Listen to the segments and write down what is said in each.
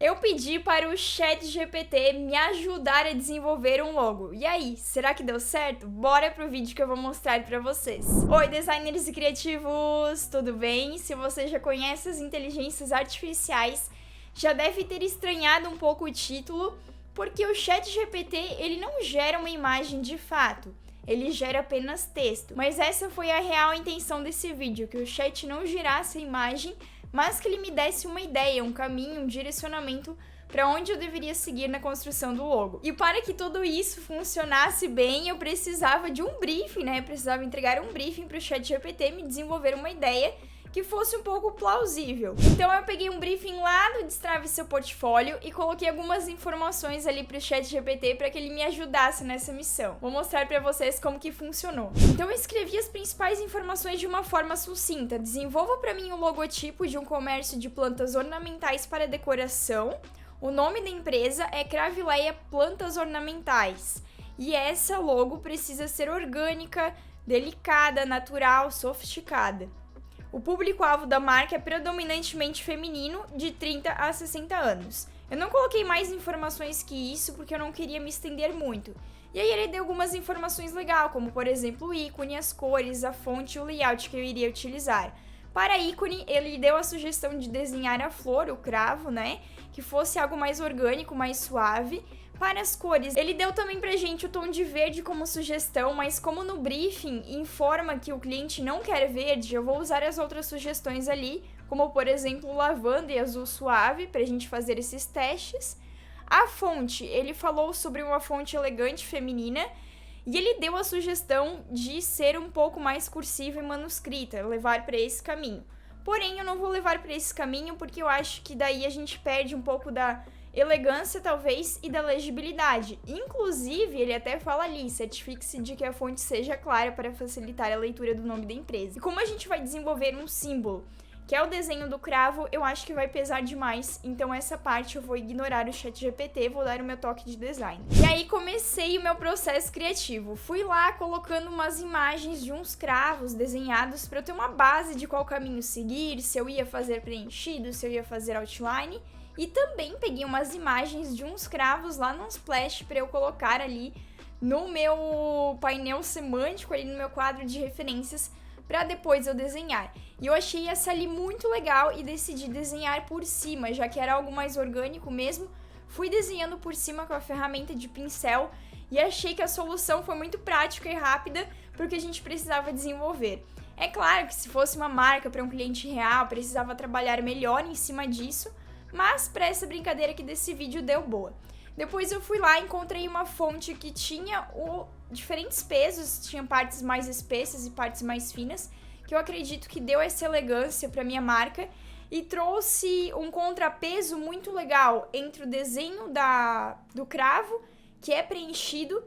Eu pedi para o ChatGPT me ajudar a desenvolver um logo. E aí, será que deu certo? Bora pro vídeo que eu vou mostrar para vocês. Oi, designers e criativos, tudo bem? Se você já conhece as inteligências artificiais, já deve ter estranhado um pouco o título, porque o ChatGPT, ele não gera uma imagem de fato. Ele gera apenas texto. Mas essa foi a real intenção desse vídeo, que o chat não gerasse a imagem, mas que ele me desse uma ideia, um caminho, um direcionamento para onde eu deveria seguir na construção do logo. E para que tudo isso funcionasse bem, eu precisava de um briefing, né? Eu precisava entregar um briefing para o ChatGPT me desenvolver uma ideia que fosse um pouco plausível. Então eu peguei um briefing lá do Destrave Seu Portfólio e coloquei algumas informações ali para o ChatGPT para que ele me ajudasse nessa missão. Vou mostrar para vocês como que funcionou. Então eu escrevi as principais informações de uma forma sucinta. Desenvolva para mim o logotipo de um comércio de plantas ornamentais para decoração. O nome da empresa é Cravileia Plantas Ornamentais. E essa logo precisa ser orgânica, delicada, natural, sofisticada. O público-alvo da marca é predominantemente feminino, de 30 a 60 anos. Eu não coloquei mais informações que isso porque eu não queria me estender muito. E aí ele deu algumas informações legais, como por exemplo o ícone, as cores, a fonte e o layout que eu iria utilizar. Para ícone, ele deu a sugestão de desenhar a flor, o cravo, né? Que fosse algo mais orgânico, mais suave. Para as cores, ele deu também pra gente o tom de verde como sugestão, mas como no briefing informa que o cliente não quer verde, eu vou usar as outras sugestões ali, como por exemplo lavanda e azul suave, pra gente fazer esses testes. A fonte, ele falou sobre uma fonte elegante feminina, e ele deu a sugestão de ser um pouco mais cursiva e manuscrita, levar para esse caminho. Porém, eu não vou levar para esse caminho porque eu acho que daí a gente perde um pouco da elegância, talvez, e da legibilidade. Inclusive, ele até fala ali, certifique-se de que a fonte seja clara para facilitar a leitura do nome da empresa. E como a gente vai desenvolver um símbolo, que é o desenho do cravo, eu acho que vai pesar demais, então essa parte eu vou ignorar o ChatGPT, vou dar o meu toque de design. E aí comecei o meu processo criativo. Fui lá colocando umas imagens de uns cravos desenhados para eu ter uma base de qual caminho seguir, se eu ia fazer preenchido, se eu ia fazer outline. E também peguei umas imagens de uns cravos lá num splash para eu colocar ali no meu painel semântico, ali no meu quadro de referências, para depois eu desenhar. E eu achei essa ali muito legal e decidi desenhar por cima, já que era algo mais orgânico mesmo. Fui desenhando por cima com a ferramenta de pincel e achei que a solução foi muito prática e rápida para o que a gente precisava desenvolver. É claro que se fosse uma marca para um cliente real, precisava trabalhar melhor em cima disso, mas para essa brincadeira aqui desse vídeo deu boa. Depois eu fui lá e encontrei uma fonte que tinha diferentes pesos, tinha partes mais espessas e partes mais finas, que eu acredito que deu essa elegância para minha marca e trouxe um contrapeso muito legal entre o desenho do cravo, que é preenchido,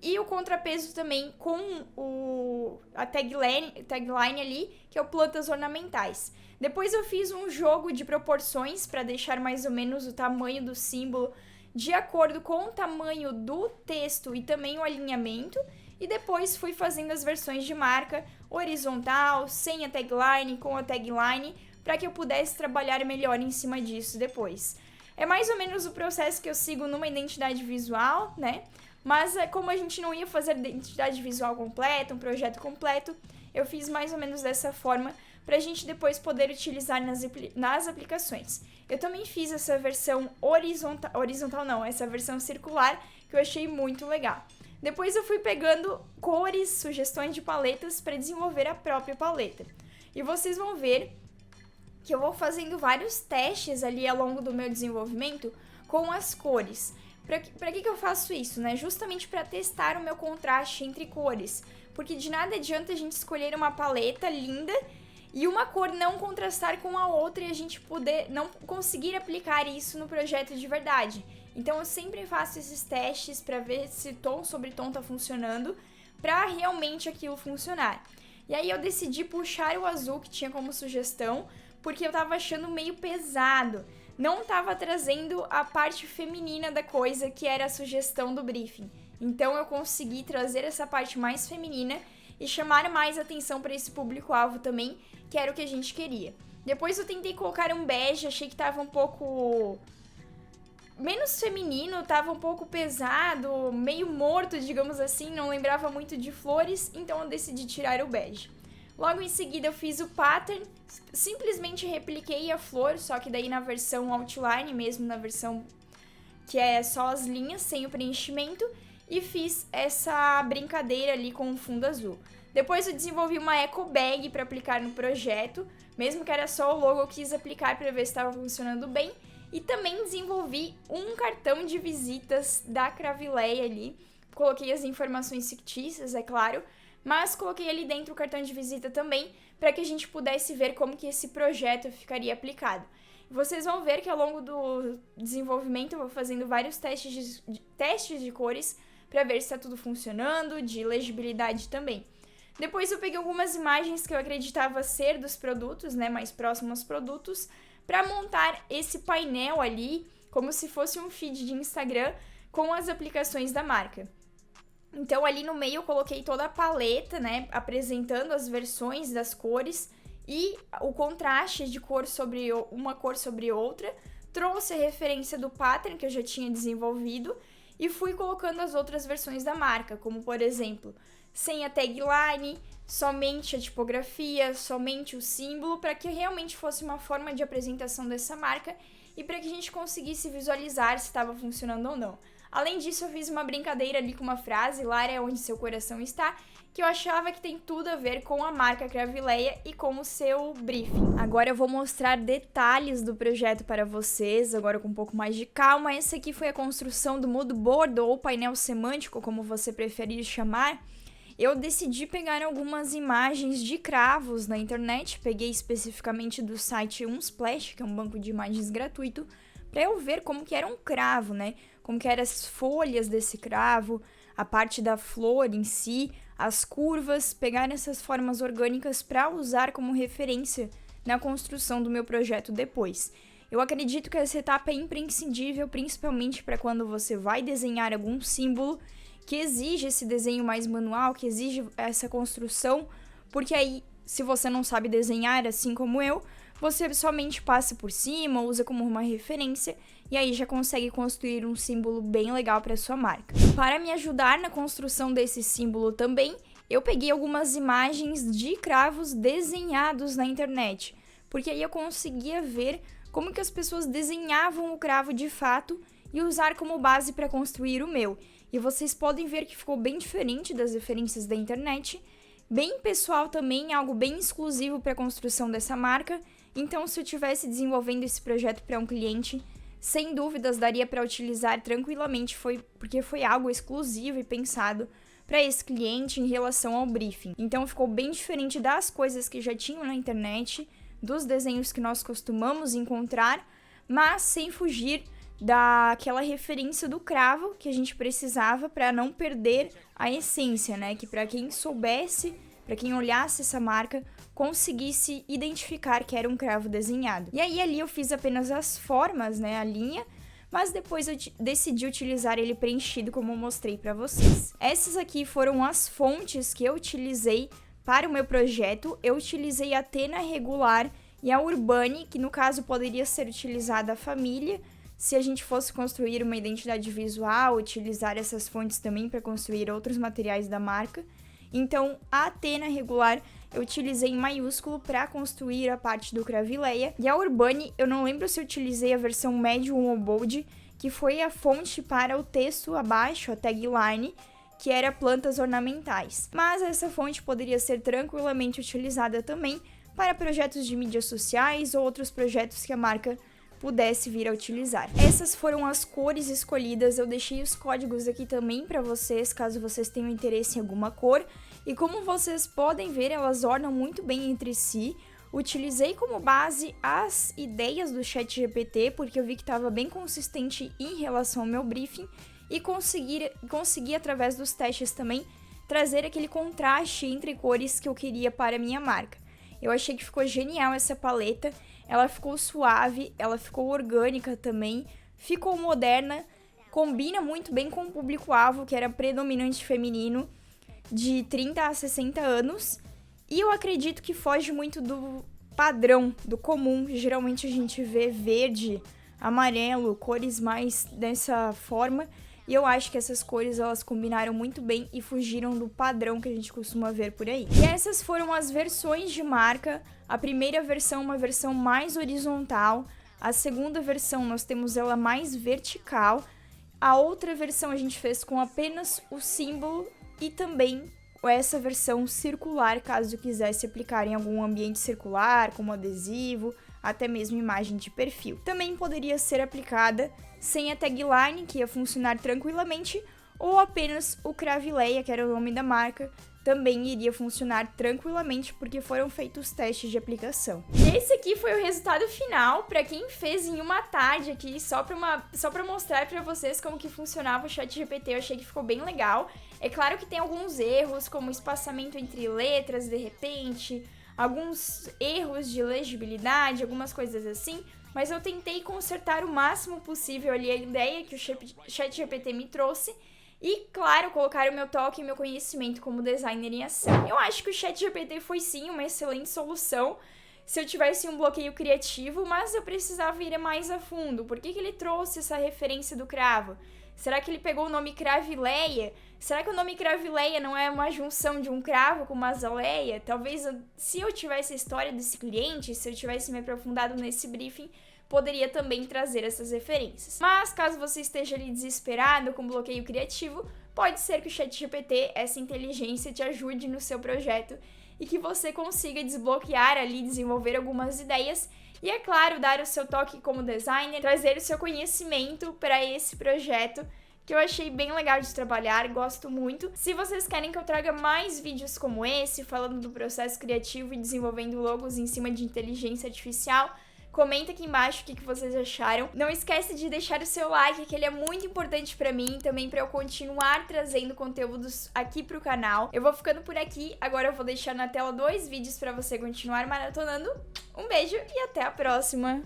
e o contrapeso também com a tagline ali, que é o plantas ornamentais. Depois eu fiz um jogo de proporções para deixar mais ou menos o tamanho do símbolo de acordo com o tamanho do texto e também o alinhamento. E depois fui fazendo as versões de marca horizontal, sem a tagline, com a tagline, para que eu pudesse trabalhar melhor em cima disso depois. É mais ou menos o processo que eu sigo numa identidade visual, né? Mas como a gente não ia fazer identidade visual completa, um projeto completo, eu fiz mais ou menos dessa forma para a gente depois poder utilizar nas aplicações. Eu também fiz essa versão horizontal não, essa versão circular, que eu achei muito legal. Depois eu fui pegando cores, sugestões de paletas para desenvolver a própria paleta. E vocês vão ver que eu vou fazendo vários testes ali ao longo do meu desenvolvimento com as cores. Para que eu faço isso, né? Justamente para testar o meu contraste entre cores. Porque de nada adianta a gente escolher uma paleta linda e uma cor não contrastar com a outra e a gente poder não conseguir aplicar isso no projeto de verdade. Então eu sempre faço esses testes para ver se tom sobre tom tá funcionando, para realmente aquilo funcionar. E aí eu decidi puxar o azul que tinha como sugestão, porque eu tava achando meio pesado. Não tava trazendo a parte feminina da coisa, que era a sugestão do briefing. Então eu consegui trazer essa parte mais feminina e chamar mais atenção para esse público-alvo também, que era o que a gente queria. Depois eu tentei colocar um bege, achei que tava um pouco menos feminino, tava um pouco pesado, meio morto, digamos assim, não lembrava muito de flores, então eu decidi tirar o bege. Logo em seguida eu fiz o pattern, simplesmente repliquei a flor, só que daí na versão outline mesmo, na versão que é só as linhas, sem o preenchimento, e fiz essa brincadeira ali com o fundo azul. Depois eu desenvolvi uma eco bag para aplicar no projeto, mesmo que era só o logo, eu quis aplicar para ver se estava funcionando bem. E também desenvolvi um cartão de visitas da Cravileia ali. Coloquei as informações fictícias, é claro, mas coloquei ali dentro o cartão de visita também, para que a gente pudesse ver como que esse projeto ficaria aplicado. Vocês vão ver que ao longo do desenvolvimento eu vou fazendo vários testes de cores para ver se está tudo funcionando, de legibilidade também. Depois eu peguei algumas imagens que eu acreditava ser dos produtos, né, mais próximos aos produtos, para montar esse painel ali, como se fosse um feed de Instagram com as aplicações da marca. Então ali no meio eu coloquei toda a paleta, né, apresentando as versões das cores e o contraste de cor sobre uma cor sobre outra. Trouxe a referência do pattern que eu já tinha desenvolvido e fui colocando as outras versões da marca, como por exemplo, sem a tagline, somente a tipografia, somente o símbolo, para que realmente fosse uma forma de apresentação dessa marca e para que a gente conseguisse visualizar se estava funcionando ou não. Além disso, eu fiz uma brincadeira ali com uma frase, lá é onde seu coração está, que eu achava que tem tudo a ver com a marca Cravileia e com o seu briefing. Agora eu vou mostrar detalhes do projeto para vocês, agora com um pouco mais de calma. Essa aqui foi a construção do mood board ou painel semântico, como você preferir chamar. Eu decidi pegar algumas imagens de cravos na internet, peguei especificamente do site Unsplash, que é um banco de imagens gratuito, para eu ver como que era um cravo, né? Como que eram as folhas desse cravo, a parte da flor em si, as curvas, pegar essas formas orgânicas para usar como referência na construção do meu projeto depois. Eu acredito que essa etapa é imprescindível, principalmente para quando você vai desenhar algum símbolo que exige esse desenho mais manual, que exige essa construção, porque aí, se você não sabe desenhar assim como eu, você somente passa por cima, usa como uma referência e aí já consegue construir um símbolo bem legal para sua marca. Para me ajudar na construção desse símbolo também, eu peguei algumas imagens de cravos desenhados na internet, porque aí eu conseguia ver como que as pessoas desenhavam o cravo de fato e usar como base para construir o meu. E vocês podem ver que ficou bem diferente das referências da internet, bem pessoal também, algo bem exclusivo para a construção dessa marca. Então, se eu estivesse desenvolvendo esse projeto para um cliente, sem dúvidas daria para utilizar tranquilamente, porque foi algo exclusivo e pensado para esse cliente em relação ao briefing. Então, ficou bem diferente das coisas que já tinham na internet, dos desenhos que nós costumamos encontrar, mas sem fugir daquela referência do cravo que a gente precisava para não perder a essência, né? Que para quem soubesse, para quem olhasse essa marca, conseguisse identificar que era um cravo desenhado. E aí ali eu fiz apenas as formas, né, a linha, mas depois eu decidi utilizar ele preenchido como eu mostrei para vocês. Essas aqui foram as fontes que eu utilizei para o meu projeto. Eu utilizei a Tena Regular e a Urbani, que no caso poderia ser utilizada a família, se a gente fosse construir uma identidade visual, utilizar essas fontes também para construir outros materiais da marca. Então, a Tena Regular eu utilizei em maiúsculo para construir a parte do Cravileia. E a Urbani, eu não lembro se eu utilizei a versão Medium ou Bold, que foi a fonte para o texto abaixo, a tagline, que era plantas ornamentais. Mas essa fonte poderia ser tranquilamente utilizada também para projetos de mídias sociais ou outros projetos que a marca pudesse vir a utilizar. Essas foram as cores escolhidas, eu deixei os códigos aqui também para vocês, caso vocês tenham interesse em alguma cor. E como vocês podem ver, elas ornam muito bem entre si. Utilizei como base as ideias do ChatGPT, porque eu vi que estava bem consistente em relação ao meu briefing, e consegui através dos testes também, trazer aquele contraste entre cores que eu queria para a minha marca. Eu achei que ficou genial essa paleta, ela ficou suave, ela ficou orgânica também, ficou moderna, combina muito bem com o público-alvo, que era predominante feminino, de 30 a 60 anos, e eu acredito que foge muito do padrão, do comum. Geralmente a gente vê verde, amarelo, cores mais dessa forma. E eu acho que essas cores, elas combinaram muito bem e fugiram do padrão que a gente costuma ver por aí. E essas foram as versões de marca. A primeira versão, uma versão mais horizontal. A segunda versão, nós temos ela mais vertical. A outra versão a gente fez com apenas o símbolo e também essa versão circular, caso quisesse aplicar em algum ambiente circular, como adesivo, até mesmo imagem de perfil. Também poderia ser aplicada sem a tagline, que ia funcionar tranquilamente, ou apenas o Cravileia, que era o nome da marca, também iria funcionar tranquilamente, porque foram feitos testes de aplicação. E esse aqui foi o resultado final, para quem fez em uma tarde aqui, só para mostrar para vocês como que funcionava o ChatGPT. Eu achei que ficou bem legal. É claro que tem alguns erros, como espaçamento entre letras, de repente, alguns erros de legibilidade, algumas coisas assim, mas eu tentei consertar o máximo possível ali a ideia que o ChatGPT me trouxe e, claro, colocar o meu toque e meu conhecimento como designer em ação. Eu acho que o ChatGPT foi sim uma excelente solução se eu tivesse um bloqueio criativo, mas eu precisava ir mais a fundo. Por que ele trouxe essa referência do cravo? Será que ele pegou o nome Cravileia? Será que o nome Cravileia não é uma junção de um cravo com uma azaleia? Talvez, se eu tivesse a história desse cliente, se eu tivesse me aprofundado nesse briefing, poderia também trazer essas referências. Mas, caso você esteja ali desesperado com bloqueio criativo, pode ser que o ChatGPT, essa inteligência, te ajude no seu projeto e que você consiga desbloquear ali, desenvolver algumas ideias e, é claro, dar o seu toque como designer, trazer o seu conhecimento para esse projeto, que eu achei bem legal de trabalhar, gosto muito. Se vocês querem que eu traga mais vídeos como esse, falando do processo criativo e desenvolvendo logos em cima de inteligência artificial, comenta aqui embaixo o que vocês acharam. Não esquece de deixar o seu like, que ele é muito importante pra mim, também pra eu continuar trazendo conteúdos aqui pro canal. Eu vou ficando por aqui, agora eu vou deixar na tela 2 vídeos pra você continuar maratonando. Um beijo e até a próxima!